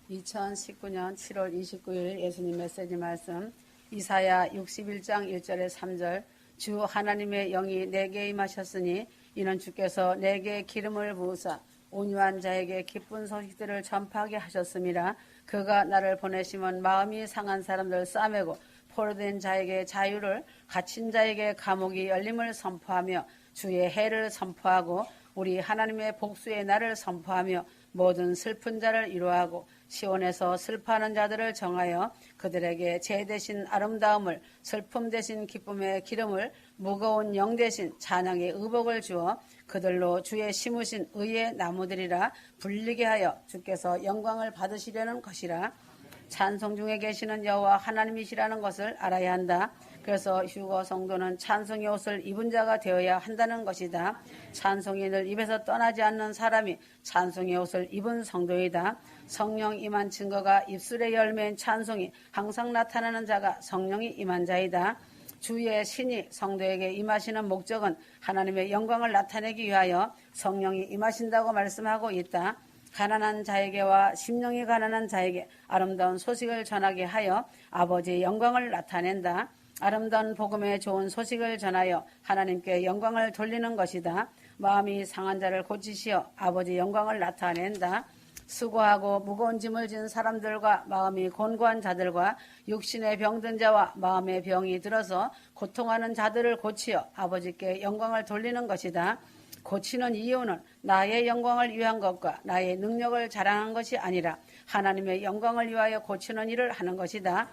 2019년 7월 29일 예수님 메시지 말씀 이사야 61장 1절에 3절 주 하나님의 영이 내게 임하셨으니 이는 주께서 내게 기름을 부으사 온유한 자에게 기쁜 소식들을 전파하게 하셨음이라. 그가 나를 보내심은 마음이 상한 사람들 싸매고 포로된 자에게 자유를 갇힌 자에게 감옥이 열림을 선포하며 주의 해를 선포하고 우리 하나님의 복수의 날을 선포하며 모든 슬픈 자를 위로하고 시온에서 슬퍼하는 자들을 정하여 그들에게 재 대신 아름다움을 슬픔 대신 기쁨의 기름을 무거운 영 대신 찬양의 의복을 주어 그들로 주의 심으신 의의 나무들이라 불리게 하여 주께서 영광을 받으시려는 것이라. 찬송 중에 계시는 여호와 하나님이시라는 것을 알아야 한다. 그래서 휴거 성도는 찬송의 옷을 입은 자가 되어야 한다는 것이다. 찬송이 늘 입에서 떠나지 않는 사람이 찬송의 옷을 입은 성도이다. 성령 임한 증거가 입술의 열매인 찬송이 항상 나타나는 자가 성령이 임한 자이다. 주의 신이 성도에게 임하시는 목적은 하나님의 영광을 나타내기 위하여 성령이 임하신다고 말씀하고 있다. 가난한 자에게와 심령이 가난한 자에게 아름다운 소식을 전하게 하여 아버지의 영광을 나타낸다. 아름다운 복음의 좋은 소식을 전하여 하나님께 영광을 돌리는 것이다. 마음이 상한 자를 고치시어 아버지의 영광을 나타낸다. 수고하고 무거운 짐을 진 사람들과 마음이 곤고한 자들과 육신의 병든 자와 마음의 병이 들어서 고통하는 자들을 고치어 아버지께 영광을 돌리는 것이다. 고치는 이유는 나의 영광을 위한 것과 나의 능력을 자랑한 것이 아니라 하나님의 영광을 위하여 고치는 일을 하는 것이다.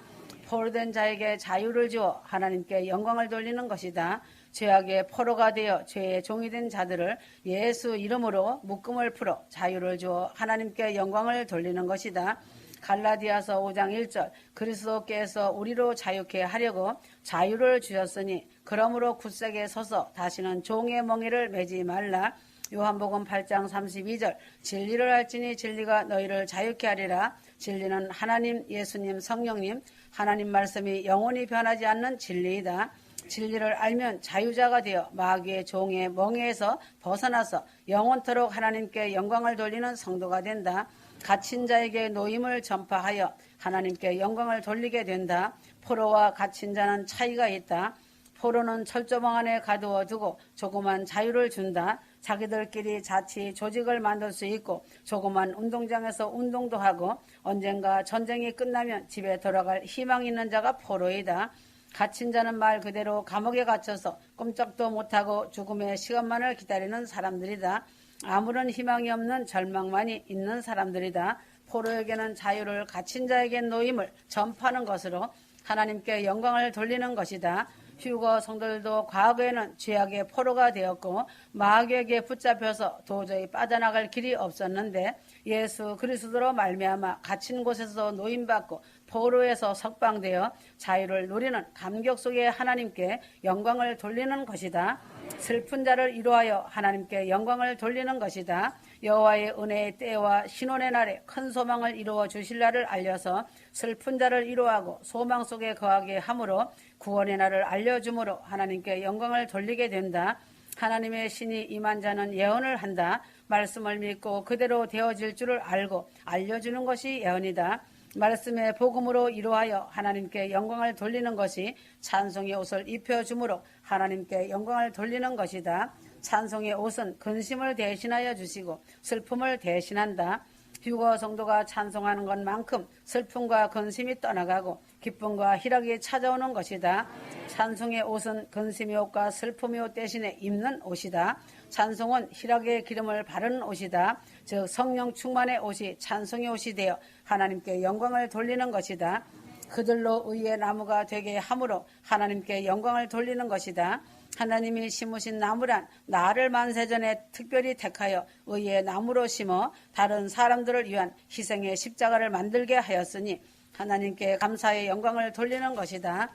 포로된 자에게 자유를 주어 하나님께 영광을 돌리는 것이다. 죄악의 포로가 되어 죄의 종이 된 자들을 예수 이름으로 묶음을 풀어 자유를 주어 하나님께 영광을 돌리는 것이다. 갈라디아서 5장 1절 그리스도께서 우리로 자유케 하려고 자유를 주셨으니 그러므로 굳세게 서서 다시는 종의 멍에를 매지 말라. 요한복음 8장 32절 진리를 알지니 진리가 너희를 자유케 하리라. 진리는 하나님, 예수님, 성령님, 하나님 말씀이 영원히 변하지 않는 진리이다. 진리를 알면 자유자가 되어 마귀의 종의 멍에에서 벗어나서 영원토록 하나님께 영광을 돌리는 성도가 된다. 갇힌 자에게 노임을 전파하여 하나님께 영광을 돌리게 된다. 포로와 갇힌 자는 차이가 있다. 포로는 철조망 안에 가두어 두고 조그만 자유를 준다. 자기들끼리 자치 조직을 만들 수 있고 조그만 운동장에서 운동도 하고 언젠가 전쟁이 끝나면 집에 돌아갈 희망이 있는 자가 포로이다. 갇힌 자는 말 그대로 감옥에 갇혀서 꼼짝도 못하고 죽음의 시간만을 기다리는 사람들이다. 아무런 희망이 없는 절망만이 있는 사람들이다. 포로에게는 자유를 갇힌 자에게 노임을 전파하는 것으로 하나님께 영광을 돌리는 것이다. 휴거 성도들도 과거에는 죄악의 포로가 되었고 마귀에게 붙잡혀서 도저히 빠져나갈 길이 없었는데 예수 그리스도로 말미암아 갇힌 곳에서 노임받고 포로에서 석방되어 자유를 누리는 감격 속에 하나님께 영광을 돌리는 것이다. 슬픈 자를 위로하여 하나님께 영광을 돌리는 것이다. 여호와의 은혜의 때와 신혼의 날에 큰 소망을 이루어 주실 날을 알려서 슬픈 자를 위로하고 소망 속에 거하게 함으로 구원의 날을 알려주므로 하나님께 영광을 돌리게 된다. 하나님의 신이 임한 자는 예언을 한다. 말씀을 믿고 그대로 되어질 줄을 알고 알려주는 것이 예언이다. 말씀의 복음으로 이루하여 하나님께 영광을 돌리는 것이 찬송의 옷을 입혀주므로 하나님께 영광을 돌리는 것이다. 찬송의 옷은 근심을 대신하여 주시고 슬픔을 대신한다. 휴거 성도가 찬송하는 것만큼 슬픔과 근심이 떠나가고 기쁨과 희락이 찾아오는 것이다. 찬송의 옷은 근심의 옷과 슬픔의 옷 대신에 입는 옷이다. 찬송은 희락의 기름을 바르는 옷이다. 즉 성령 충만의 옷이 찬송의 옷이 되어 하나님께 영광을 돌리는 것이다. 그들로 의의 나무가 되게 함으로 하나님께 영광을 돌리는 것이다. 하나님이 심으신 나무란 나를 만세전에 특별히 택하여 의의 나무로 심어 다른 사람들을 위한 희생의 십자가를 만들게 하였으니 하나님께 감사의 영광을 돌리는 것이다.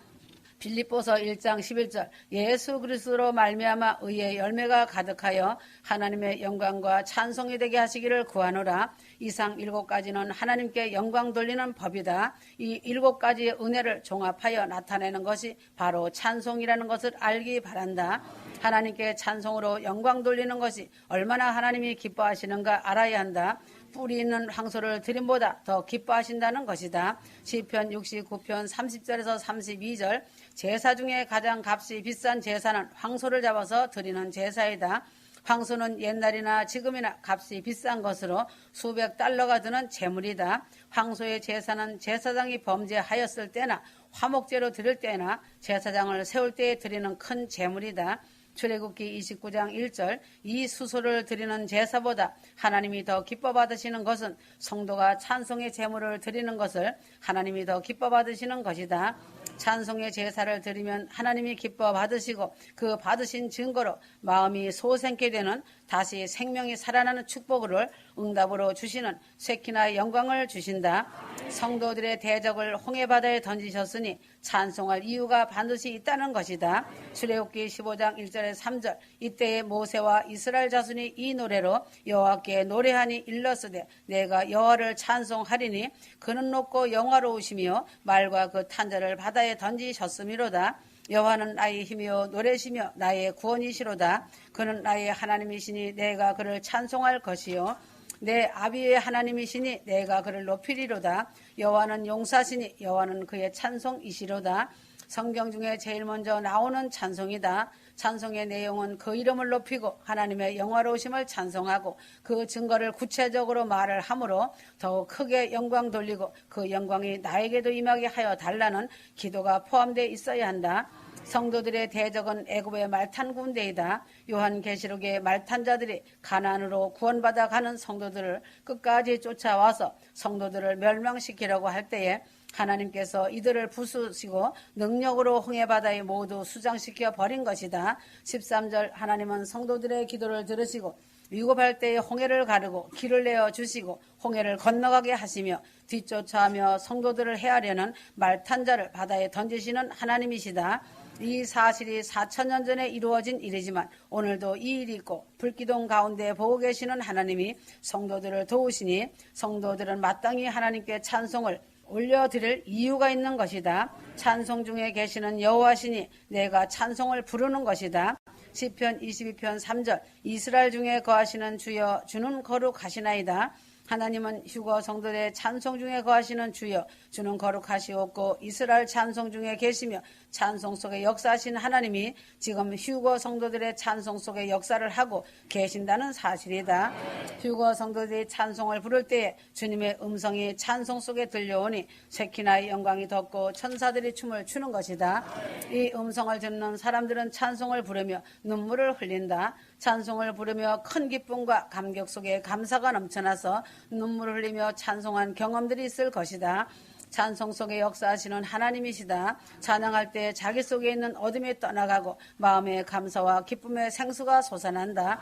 빌립보서 1장 11절 예수 그리스도로 말미암아 의의 열매가 가득하여 하나님의 영광과 찬송이 되게 하시기를 구하노라. 이상 7가지는 하나님께 영광 돌리는 법이다. 이 7가지의 은혜를 종합하여 나타내는 것이 바로 찬송이라는 것을 알기 바란다. 하나님께 찬송으로 영광 돌리는 것이 얼마나 하나님이 기뻐하시는가 알아야 한다. 뿌리 있는 황소를 드림보다 더 기뻐하신다는 것이다. 시편 69편 30절에서 32절 제사 중에 가장 값이 비싼 제사는 황소를 잡아서 드리는 제사이다. 황소는 옛날이나 지금이나 값이 비싼 것으로 수백 달러가 드는 제물이다. 황소의 제사는 제사장이 범죄하였을 때나 화목제로 드릴 때나 제사장을 세울 때에 드리는 큰 제물이다. 출애굽기 29장 1절 이 수소를 드리는 제사보다 하나님이 더 기뻐 받으시는 것은 성도가 찬송의 제물을 드리는 것을 하나님이 더 기뻐 받으시는 것이다. 찬송의 제사를 드리면 하나님이 기뻐 받으시고 그 받으신 증거로 마음이 소생케 되는 다시 생명이 살아나는 축복을 응답으로 주시는 쇠키나 영광을 주신다. 성도들의 대적을 홍해바다에 던지셨으니 찬송할 이유가 반드시 있다는 것이다. 출애굽기 15장 1절에 3절 이때에 모세와 이스라엘 자손이 이 노래로 여호와께 노래하니 일렀으되 내가 여호와를 찬송하리니 그는 높고 영화로우시며 말과 그 탄자를 바다에 던지셨음이로다. 여호와는 나의 힘이요 노래시며 나의 구원이시로다. 그는 나의 하나님이시니 내가 그를 찬송할 것이요 내 아비의 하나님이시니 내가 그를 높이리로다. 여호와는 용사시니 여호와는 그의 찬송이시로다. 성경 중에 제일 먼저 나오는 찬송이다. 찬송의 내용은 그 이름을 높이고 하나님의 영화로우심을 찬송하고 그 증거를 구체적으로 말을 함으로 더욱 크게 영광 돌리고 그 영광이 나에게도 임하게 하여 달라는 기도가 포함되어 있어야 한다. 성도들의 대적은 애굽의 말탄 군대이다. 요한계시록의 말탄 자들이 가나안으로 구원받아 가는 성도들을 끝까지 쫓아와서 성도들을 멸망시키려고 할 때에 하나님께서 이들을 부수시고 능력으로 홍해바다에 모두 수장시켜 버린 것이다. 13절 하나님은 성도들의 기도를 들으시고 위급할 때에 홍해를 가르고 길을 내어 주시고 홍해를 건너가게 하시며 뒤쫓아하며 성도들을 해하려는 말탄자를 바다에 던지시는 하나님이시다. 이 사실이 4,000년 전에 이루어진 일이지만 오늘도 이 일이 있고 불기둥 가운데 보고 계시는 하나님이 성도들을 도우시니 성도들은 마땅히 하나님께 찬송을 올려드릴 이유가 있는 것이다. 찬송 중에 계시는 여호와시니 내가 찬송을 부르는 것이다. 시편 22편 3절 이스라엘 중에 거하시는 주여 주는 거룩하시나이다. 하나님은 휴거 성도들의 찬송 중에 거하시는 주여 주는 거룩하시옵고 이스라엘 찬송 중에 계시며 찬송 속에 역사하신 하나님이 지금 휴거 성도들의 찬송 속에 역사를 하고 계신다는 사실이다. 휴거 성도들이 찬송을 부를 때에 주님의 음성이 찬송 속에 들려오니 쉐키나의 영광이 덮고 천사들이 춤을 추는 것이다. 이 음성을 듣는 사람들은 찬송을 부르며 눈물을 흘린다. 찬송을 부르며 큰 기쁨과 감격 속에 감사가 넘쳐나서 눈물을 흘리며 찬송한 경험들이 있을 것이다. 찬송 속에 역사하시는 하나님이시다. 찬양할 때 자기 속에 있는 어둠이 떠나가고 마음의 감사와 기쁨의 생수가 솟아난다.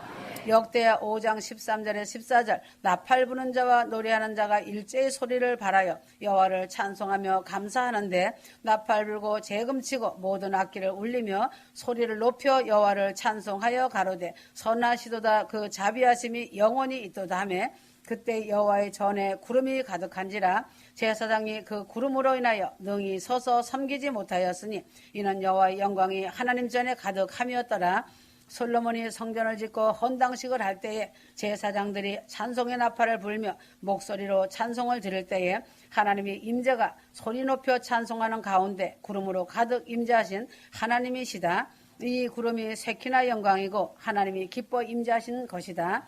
역대하 5장 13절에 14절 나팔 부는 자와 노래하는 자가 일제히 소리를 발하여 여호와를 찬송하며 감사하는데 나팔 불고 재금치고 모든 악기를 울리며 소리를 높여 여호와를 찬송하여 가로되 선하시도다 그 자비하심이 영원히 있도다 하며 그때 여호와의 전에 구름이 가득한지라 제사장이 그 구름으로 인하여 능히 서서 섬기지 못하였으니 이는 여호와의 영광이 하나님 전에 가득함이었더라. 솔로몬이 성전을 짓고 헌당식을 할 때에 제사장들이 찬송의 나팔을 불며 목소리로 찬송을 드릴 때에 하나님의 임재가 소리 높여 찬송하는 가운데 구름으로 가득 임재하신 하나님이시다. 이 구름이 쉐키나 영광이고 하나님이 기뻐 임재하신 것이다.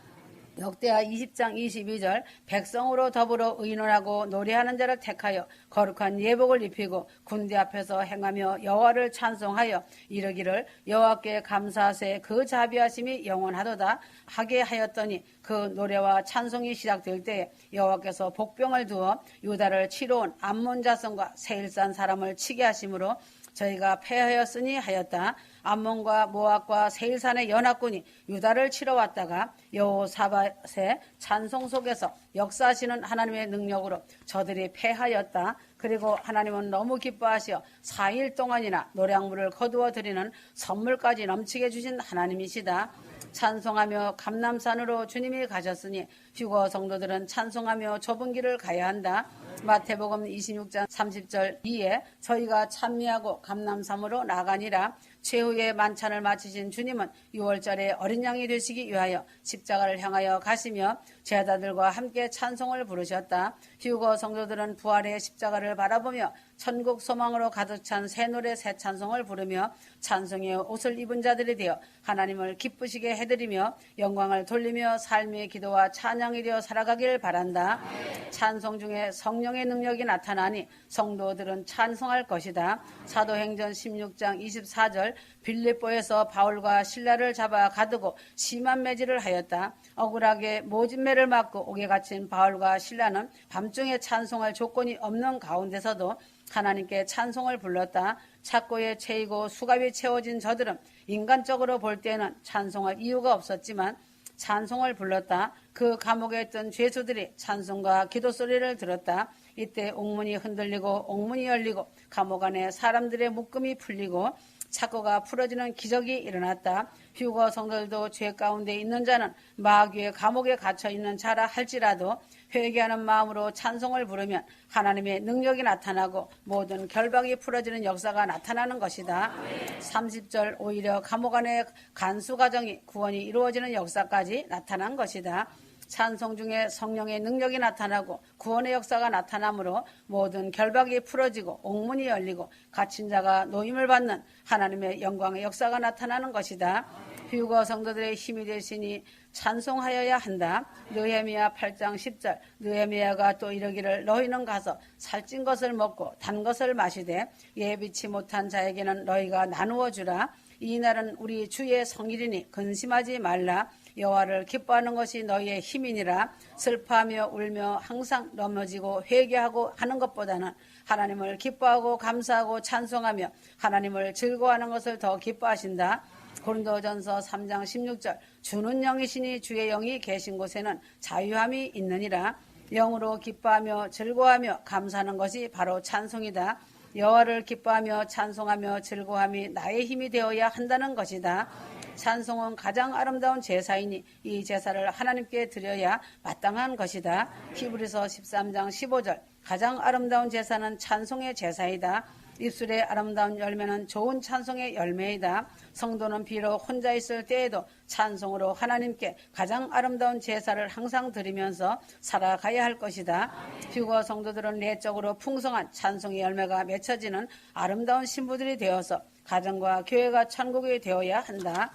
역대하 20장 22절 백성으로 더불어 의논하고 노래하는 자를 택하여 거룩한 예복을 입히고 군대 앞에서 행하며 여호와를 찬송하여 이르기를 여호와께 감사하세 그 자비하심이 영원하도다 하게 하였더니 그 노래와 찬송이 시작될 때에 여호와께서 복병을 두어 유다를 치러 온 암몬 자손과 세일산 사람을 치게 하심으로 저희가 패하였으니 하였다. 암몬과 모압과 세일산의 연합군이 유다를 치러 왔다가 여호사밧의 찬송 속에서 역사하시는 하나님의 능력으로 저들이 패하였다. 그리고 하나님은 너무 기뻐하시어 4일 동안이나 노량물을 거두어 드리는 선물까지 넘치게 주신 하나님이시다. 찬송하며 감람산으로 주님이 가셨으니 휴거 성도들은 찬송하며 좁은 길을 가야 한다. 마태복음 26장 30절 이에 저희가 찬미하고 감람산으로 나가니라. 최후의 만찬을 마치신 주님은 6월절에 어린 양이 되시기 위하여 십자가를 향하여 가시며 제자들과 함께 찬송을 부르셨다. 휴거 성도들은 부활의 십자가를 바라보며 천국 소망으로 가득 찬 새 노래 새 찬송을 부르며 찬송의 옷을 입은 자들이 되어 하나님을 기쁘시게 해드리며 영광을 돌리며 삶의 기도와 찬양이 되어 살아가길 바란다. 찬송 중에 성령의 능력이 나타나니 성도들은 찬송할 것이다. 사도행전 16장 24절 빌립보에서 바울과 실라를 잡아 가두고 심한 매질을 하였다. 억울하게 모진매를 맞고 옥에 갇힌 바울과 실라는 밤중에 찬송할 조건이 없는 가운데서도 하나님께 찬송을 불렀다. 착고에 채이고 수갑이 채워진 저들은 인간적으로 볼 때는 찬송할 이유가 없었지만 찬송을 불렀다. 그 감옥에 있던 죄수들이 찬송과 기도 소리를 들었다. 이때 옥문이 흔들리고 옥문이 열리고 감옥 안에 사람들의 묶음이 풀리고 착고가 풀어지는 기적이 일어났다. 휴거 성도들도 죄 가운데 있는 자는 마귀의 감옥에 갇혀 있는 자라 할지라도 회개하는 마음으로 찬송을 부르면 하나님의 능력이 나타나고 모든 결박이 풀어지는 역사가 나타나는 것이다. 30절 오히려 감옥 안의 간수 과정이 구원이 이루어지는 역사까지 나타난 것이다. 찬송 중에 성령의 능력이 나타나고 구원의 역사가 나타나므로 모든 결박이 풀어지고 옥문이 열리고 갇힌 자가 노임을 받는 하나님의 영광의 역사가 나타나는 것이다. 휴거 성도들의 힘이 되시니 찬송하여야 한다. 느헤미야 8장 10절 느헤미야가 또 이르기를 너희는 가서 살찐 것을 먹고 단 것을 마시되 예비치 못한 자에게는 너희가 나누어 주라. 이 날은 우리 주의 성일이니 근심하지 말라. 여호와를 기뻐하는 것이 너희의 힘이니라. 슬퍼하며 울며 항상 넘어지고 회개하고 하는 것보다는 하나님을 기뻐하고 감사하고 찬송하며 하나님을 즐거워하는 것을 더 기뻐하신다. 고린도전서 3장 16절 주는 영이시니 주의 영이 계신 곳에는 자유함이 있느니라. 영으로 기뻐하며 즐거워하며 감사하는 것이 바로 찬송이다. 여호와를 기뻐하며 찬송하며 즐거워함이 나의 힘이 되어야 한다는 것이다. 찬송은 가장 아름다운 제사이니 이 제사를 하나님께 드려야 마땅한 것이다. 히브리서 13장 15절 가장 아름다운 제사는 찬송의 제사이다. 입술의 아름다운 열매는 좋은 찬송의 열매이다. 성도는 비록 혼자 있을 때에도 찬송으로 하나님께 가장 아름다운 제사를 항상 드리면서 살아가야 할 것이다. 휴거 성도들은 내적으로 풍성한 찬송의 열매가 맺혀지는 아름다운 신부들이 되어서 가정과 교회가 천국이 되어야 한다.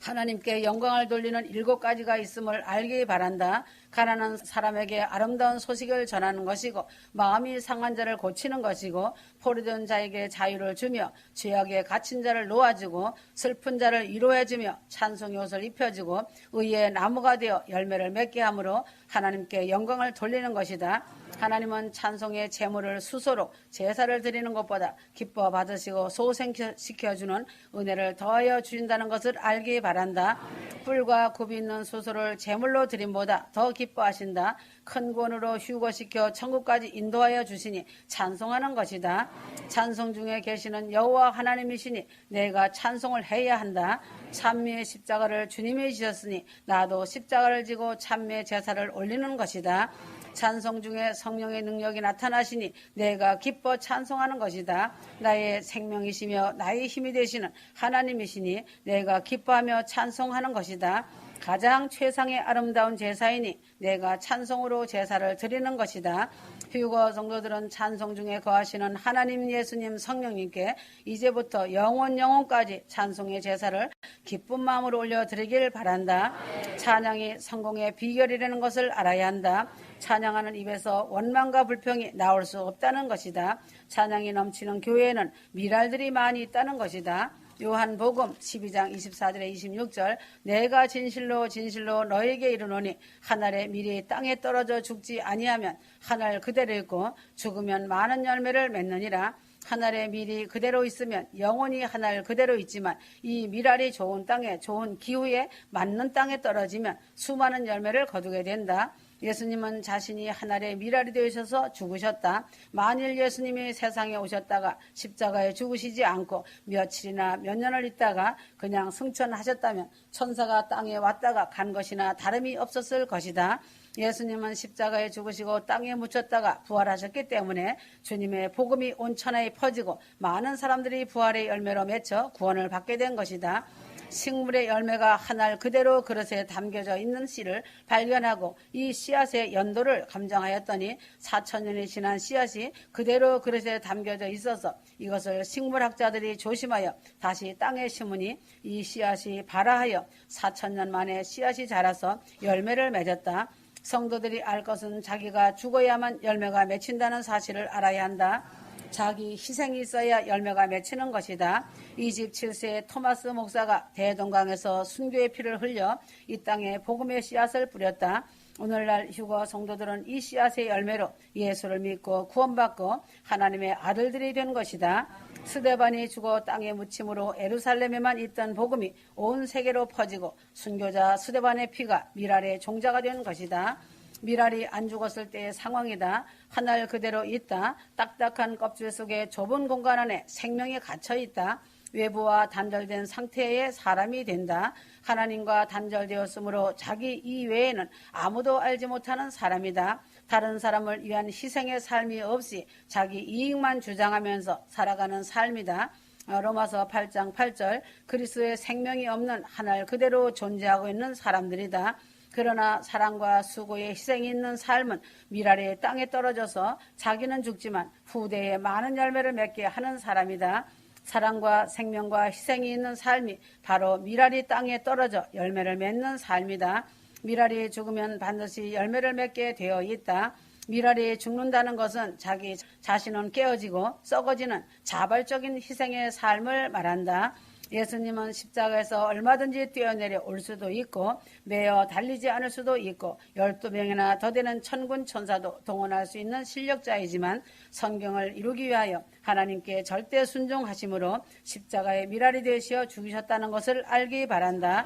하나님께 영광을 돌리는 7가지가 있음을 알기 바란다. 가난한 사람에게 아름다운 소식을 전하는 것이고 마음이 상한 자를 고치는 것이고 포로된 자에게 자유를 주며 죄악에 갇힌 자를 놓아주고 슬픈 자를 위로해주며 찬송의 옷을 입혀주고 의의 나무가 되어 열매를 맺게 함으로 하나님께 영광을 돌리는 것이다. 하나님은 찬송의 제물을 수소로 제사를 드리는 것보다 기뻐 받으시고 소생시켜주는 은혜를 더하여 주신다는 것을 알기 바란다. 뿔과 굽이 있는 수소를 제물로 드림보다 더 기뻐하신다. 큰 권으로 휴거시켜 천국까지 인도하여 주시니 찬송하는 것이다. 찬송 중에 계시는 여호와 하나님이시니 내가 찬송을 해야 한다. 찬미의 십자가를 주님이 지셨으니 나도 십자가를 지고 찬미의 제사를 올리는 것이다. 찬송 중에 성령의 능력이 나타나시니 내가 기뻐 찬송하는 것이다. 나의 생명이시며 나의 힘이 되시는 하나님이시니 내가 기뻐하며 찬송하는 것이다. 가장 최상의 아름다운 제사이니 내가 찬송으로 제사를 드리는 것이다. 휴거 성도들은 찬송 중에 거하시는 하나님 예수님 성령님께 이제부터 영원까지 찬송의 제사를 기쁜 마음으로 올려드리길 바란다. 찬양이 성공의 비결이라는 것을 알아야 한다. 찬양하는 입에서 원망과 불평이 나올 수 없다는 것이다. 찬양이 넘치는 교회에는 미랄들이 많이 있다는 것이다. 요한복음 12장 24절에 26절 내가 진실로 진실로 너에게 이르노니 한 알의 밀이 땅에 떨어져 죽지 아니하면 한 알 그대로 있고 죽으면 많은 열매를 맺느니라. 한 알의 밀이 그대로 있으면 영원히 한 알 그대로 있지만 이 밀알이 좋은 땅에 좋은 기후에 맞는 땅에 떨어지면 수많은 열매를 거두게 된다. 예수님은 자신이 하늘의 밀알이 되셔서 죽으셨다. 만일 예수님이 세상에 오셨다가 십자가에 죽으시지 않고 며칠이나 몇 년을 있다가 그냥 승천하셨다면 천사가 땅에 왔다가 간 것이나 다름이 없었을 것이다. 예수님은 십자가에 죽으시고 땅에 묻혔다가 부활하셨기 때문에 주님의 복음이 온 천하에 퍼지고 많은 사람들이 부활의 열매로 맺혀 구원을 받게 된 것이다. 식물의 열매가 한 알 그대로 그릇에 담겨져 있는 씨를 발견하고 이 씨앗의 연도를 감정하였더니 4,000년이 지난 씨앗이 그대로 그릇에 담겨져 있어서 이것을 식물학자들이 조심하여 다시 땅에 심으니 이 씨앗이 발아하여 4,000년 만에 씨앗이 자라서 열매를 맺었다. 성도들이 알 것은 자기가 죽어야만 열매가 맺힌다는 사실을 알아야 한다. 자기 희생이 있어야 열매가 맺히는 것이다. 27세의 토마스 목사가 대동강에서 순교의 피를 흘려 이 땅에 복음의 씨앗을 뿌렸다. 오늘날 휴거 성도들은 이 씨앗의 열매로 예수를 믿고 구원받고 하나님의 아들들이 된 것이다. 스데반이 죽어 땅에 묻힘으로 예루살렘에만 있던 복음이 온 세계로 퍼지고 순교자 스데반의 피가 미랄의 종자가 된 것이다. 미랄이 안 죽었을 때의 상황이다. 한 알 그대로 있다. 딱딱한 껍질 속에 좁은 공간 안에 생명이 갇혀 있다. 외부와 단절된 상태의 사람이 된다. 하나님과 단절되었으므로 자기 이외에는 아무도 알지 못하는 사람이다. 다른 사람을 위한 희생의 삶이 없이 자기 이익만 주장하면서 살아가는 삶이다. 로마서 8장 8절 그리스도의 생명이 없는 한 알 그대로 존재하고 있는 사람들이다. 그러나 사랑과 수고의 희생이 있는 삶은 미랄의 땅에 떨어져서 자기는 죽지만 후대에 많은 열매를 맺게 하는 사람이다. 사랑과 생명과 희생이 있는 삶이 바로 미랄이 땅에 떨어져 열매를 맺는 삶이다. 미랄이 죽으면 반드시 열매를 맺게 되어 있다. 미랄이 죽는다는 것은 자기 자신은 깨어지고 썩어지는 자발적인 희생의 삶을 말한다. 예수님은 십자가에서 얼마든지 뛰어내려 올 수도 있고 매어 달리지 않을 수도 있고 12명이나 더 되는 천군 천사도 동원할 수 있는 실력자이지만 성경을 이루기 위하여 하나님께 절대 순종하심으로 십자가의 미랄이 되시어 죽으셨다는 것을 알기 바란다.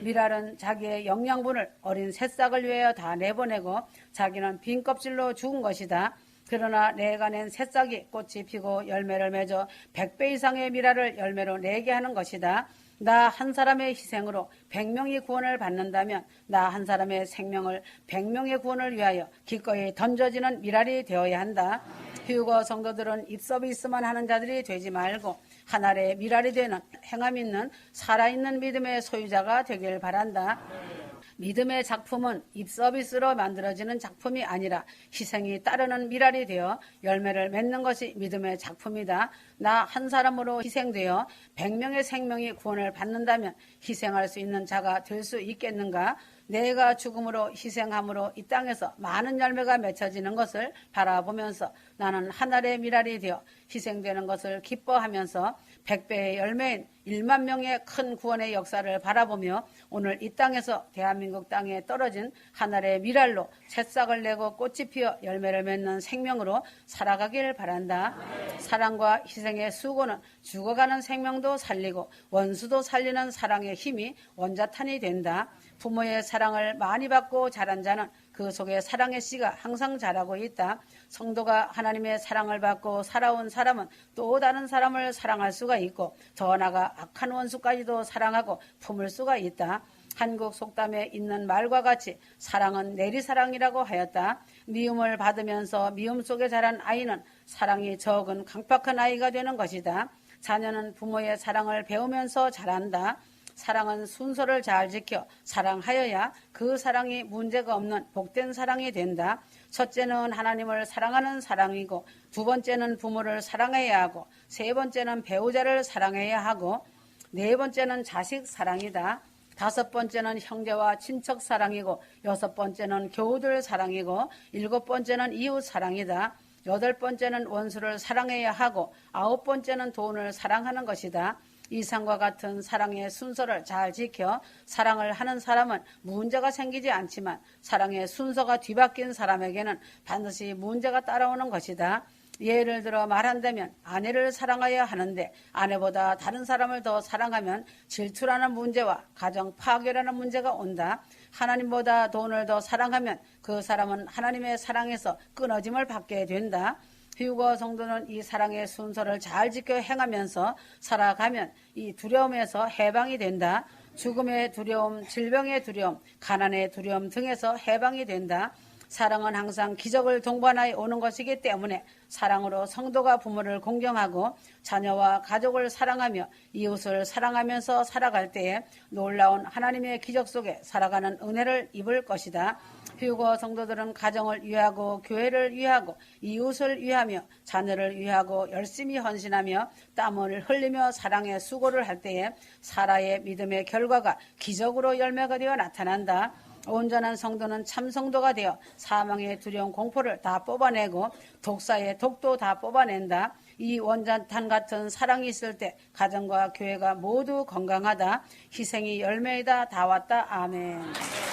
미랄은 자기의 영양분을 어린 새싹을 위하여 다 내보내고 자기는 빈 껍질로 죽은 것이다. 그러나 내가 낸 새싹이 꽃이 피고 열매를 맺어 100배 이상의 미랄을 열매로 내게 하는 것이다. 나 한 사람의 희생으로 100명이 구원을 받는다면 나 한 사람의 생명을 100명의 구원을 위하여 기꺼이 던져지는 미랄이 되어야 한다. 휴거 성도들은 입서비스만 하는 자들이 되지 말고 한 알의 미랄이 되는 행함 있는 살아있는 믿음의 소유자가 되길 바란다. 믿음의 작품은 입서비스로 만들어지는 작품이 아니라 희생이 따르는 미랄이 되어 열매를 맺는 것이 믿음의 작품이다. 나 한 사람으로 희생되어 100명의 생명이 구원을 받는다면 희생할 수 있는 자가 될 수 있겠는가? 내가 죽음으로 희생함으로 이 땅에서 많은 열매가 맺혀지는 것을 바라보면서 나는 한 알의 미랄이 되어 희생되는 것을 기뻐하면서 100배의 열매인 1만 명의 큰 구원의 역사를 바라보며 오늘 이 땅에서 대한민국 땅에 떨어진 한 알의 미랄로 새싹을 내고 꽃이 피어 열매를 맺는 생명으로 살아가길 바란다. 사랑과 희생의 수고는 죽어가는 생명도 살리고 원수도 살리는 사랑의 힘이 원자탄이 된다. 부모의 사랑을 많이 받고 자란 자는 그 속에 사랑의 씨가 항상 자라고 있다. 성도가 하나님의 사랑을 받고 살아온 사람은 또 다른 사람을 사랑할 수가 있고 더 나아가 악한 원수까지도 사랑하고 품을 수가 있다. 한국 속담에 있는 말과 같이 사랑은 내리사랑이라고 하였다. 미움을 받으면서 미움 속에 자란 아이는 사랑이 적은 강팍한 아이가 되는 것이다. 자녀는 부모의 사랑을 배우면서 자란다. 사랑은 순서를 잘 지켜 사랑하여야 그 사랑이 문제가 없는 복된 사랑이 된다. 첫째는 하나님을 사랑하는 사랑이고 두 번째는 부모를 사랑해야 하고 세 번째는 배우자를 사랑해야 하고 네 번째는 자식 사랑이다. 다섯 번째는 형제와 친척 사랑이고 여섯 번째는 교우들 사랑이고 일곱 번째는 이웃 사랑이다. 여덟 번째는 원수를 사랑해야 하고 아홉 번째는 돈을 사랑하는 것이다. 이상과 같은 사랑의 순서를 잘 지켜 사랑을 하는 사람은 문제가 생기지 않지만 사랑의 순서가 뒤바뀐 사람에게는 반드시 문제가 따라오는 것이다. 예를 들어 말한다면 아내를 사랑해야 하는데 아내보다 다른 사람을 더 사랑하면 질투라는 문제와 가정 파괴라는 문제가 온다. 하나님보다 돈을 더 사랑하면 그 사람은 하나님의 사랑에서 끊어짐을 받게 된다. 휴거 성도는 이 사랑의 순서를 잘 지켜 행하면서 살아가면 이 두려움에서 해방이 된다. 죽음의 두려움, 질병의 두려움, 가난의 두려움 등에서 해방이 된다. 사랑은 항상 기적을 동반하여 오는 것이기 때문에 사랑으로 성도가 부모를 공경하고 자녀와 가족을 사랑하며 이웃을 사랑하면서 살아갈 때에 놀라운 하나님의 기적 속에 살아가는 은혜를 입을 것이다. 휴거 성도들은 가정을 위하고 교회를 위하고 이웃을 위하며 자녀를 위하고 열심히 헌신하며 땀을 흘리며 사랑의 수고를 할 때에 사라의 믿음의 결과가 기적으로 열매가 되어 나타난다. 온전한 성도는 참 성도가 되어 사망의 두려운 공포를 다 뽑아내고 독사의 독도 다 뽑아낸다. 이 원자탄 같은 사랑이 있을 때 가정과 교회가 모두 건강하다. 희생이 열매이다. 다 왔다. 아멘.